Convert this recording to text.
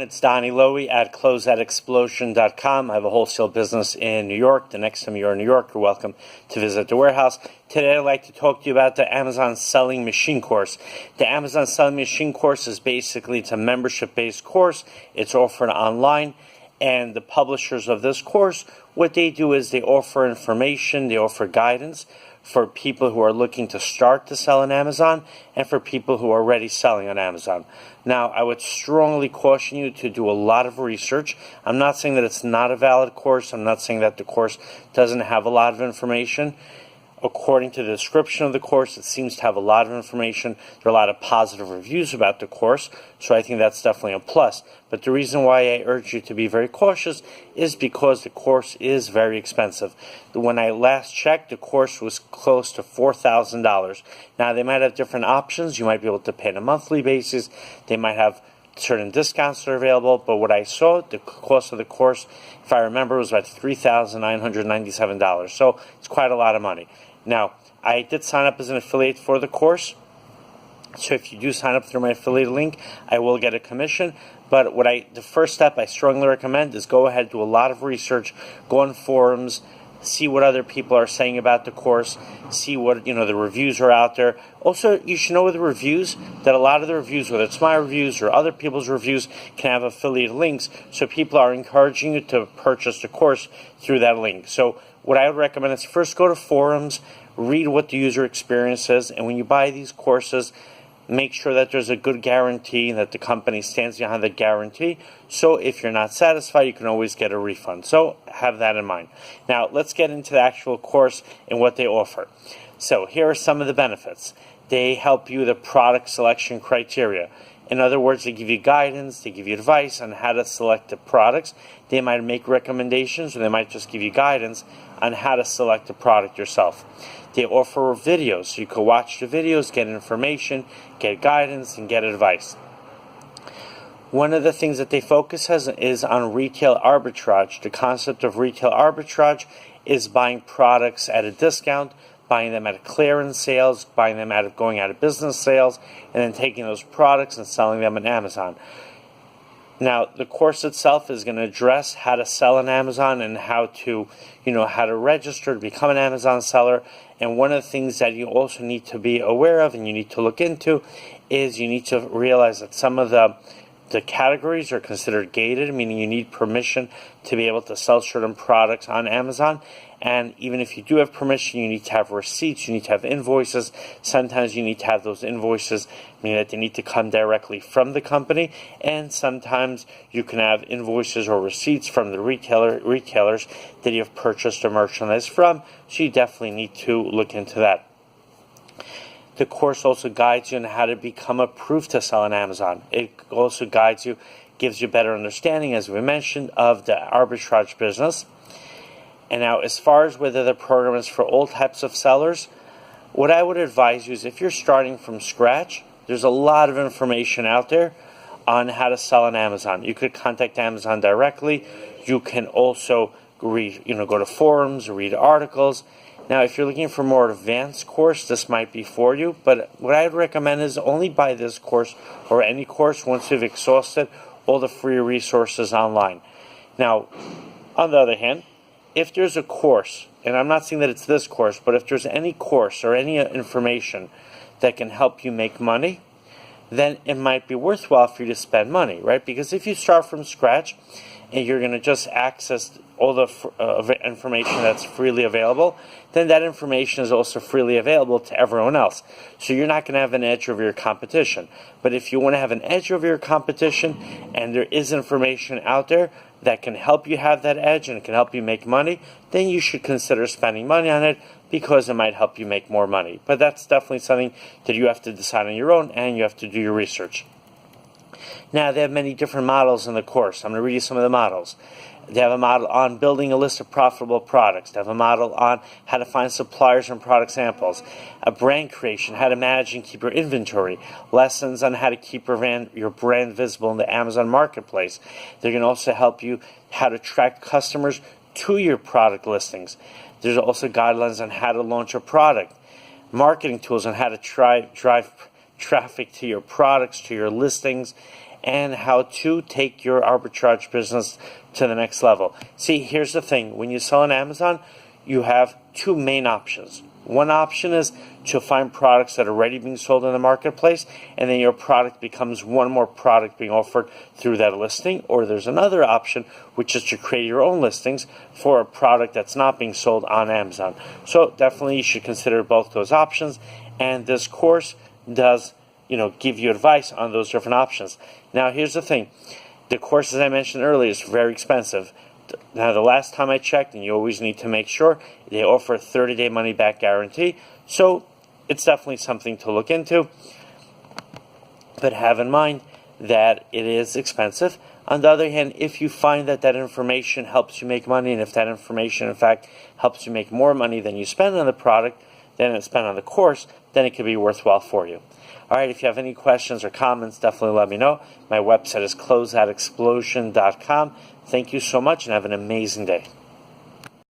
It's Donnie Lowy at closeoutexplosion.com. I have a wholesale business in New York. The next time you're in New York, you're welcome to visit the warehouse. Today I'd like to talk to you about the Amazon Selling Machine course. The Amazon Selling Machine course is basically it's a membership-based course. It's offered online, and the publishers of this course, what they do is they offer information, they offer guidance for people who are looking to start to sell on Amazon and for people who are already selling on Amazon. Now, I would strongly caution you to do a lot of research. I'm not saying that it's not a valid course. I'm not saying that the course doesn't have a lot of information. According to the description of the course, it seems to have a lot of information. There are a lot of positive reviews about the course, so I think that's definitely a plus. But the reason why I urge you to be very cautious is because the course is very expensive. When I last checked, the course was close to $4,000. Now, they might have different options. You might be able to pay on a monthly basis. They might have certain discounts that are available, but what I saw, the cost of the course, if I remember, was about $3,997. So it's quite a lot of money. Now, I did sign up as an affiliate for the course, so if you do sign up through my affiliate link, I will get a commission. But the first step I strongly recommend is go ahead, do a lot of research, go on forums, see what other people are saying about the course, see what the reviews are out there. Also, you should know with the reviews that a lot of the reviews, whether it's my reviews or other people's reviews, can have affiliate links, so people are encouraging you to purchase the course through that link. So what I would recommend is first go to forums, read what the user experience is, and when you buy these courses, make sure that there's a good guarantee, that the company stands behind the guarantee. So if you're not satisfied, you can always get a refund. So have that in mind. Now, let's get into the actual course and what they offer. So here are some of the benefits. They help you with the product selection criteria. In other words, they give you guidance, they give you advice on how to select the products. They might make recommendations, or they might just give you guidance on how to select the product yourself. They offer videos, so you can watch the videos, get information, get guidance, and get advice. One of the things that they focus is on retail arbitrage. The concept of retail arbitrage is buying products at a discount, buying them at clearance sales, buying them going out of business sales, and then taking those products and selling them on Amazon. Now, the course itself is going to address how to sell on Amazon and how to register to become an Amazon seller. And one of the things that you also need to be aware of and you need to look into is you need to realize that some of the categories are considered gated, meaning you need permission to be able to sell certain products on Amazon. And even if you do have permission, you need to have receipts, you need to have invoices. Sometimes you need to have those invoices, meaning that they need to come directly from the company. And sometimes you can have invoices or receipts from the retailers that you have purchased the merchandise from. So you definitely need to look into that. The course also guides you on how to become approved to sell on Amazon. It also gives you better understanding, as we mentioned, of the arbitrage business. And now, as far as whether the program is for all types of sellers, what I would advise you is if you're starting from scratch, there's a lot of information out there on how to sell on Amazon. You could contact Amazon directly. You can also read, go to forums, read articles. Now, if you're looking for a more advanced course, this might be for you. But what I'd recommend is only buy this course or any course once you've exhausted all the free resources online. Now, on the other hand, if there's a course, and I'm not saying that it's this course, but if there's any course or any information that can help you make money, then it might be worthwhile for you to spend money, right? Because if you start from scratch and you're going to just access all the information that's freely available, then that information is also freely available to everyone else. So you're not going to have an edge over your competition. But if you want to have an edge over your competition and there is information out there that can help you have that edge and can help you make money, then you should consider spending money on it because it might help you make more money. But that's definitely something that you have to decide on your own, and you have to do your research. Now, they have many different models in the course. I'm going to read you some of the models. They have a model on building a list of profitable products. They have a model on how to find suppliers and product samples. A brand creation, how to manage and keep your inventory. Lessons on how to keep your brand visible in the Amazon marketplace. They're going to also help you how to attract customers to your product listings. There's also guidelines on how to launch a product. Marketing tools on how to drive traffic to your products, to your listings, and how to take your arbitrage business to the next level. See, here's the thing. When you sell on Amazon, you have two main options. One option is to find products that are already being sold in the marketplace, and then your product becomes one more product being offered through that listing. Or there's another option, which is to create your own listings for a product that's not being sold on Amazon. So definitely you should consider both those options, and this course does give you advice on those different options. Now here's the thing. The course, as I mentioned earlier, is very expensive. Now, the last time I checked, and you always need to make sure, they offer a 30-day money-back guarantee. So it's definitely something to look into. But have in mind that it is expensive. On the other hand, if you find that that information helps you make money, and if that information, in fact, helps you make more money than you spend on the product, than it spent on the course, then it could be worthwhile for you. All right, if you have any questions or comments, definitely let me know. My website is closeoutexplosion.com. Thank you so much, and have an amazing day.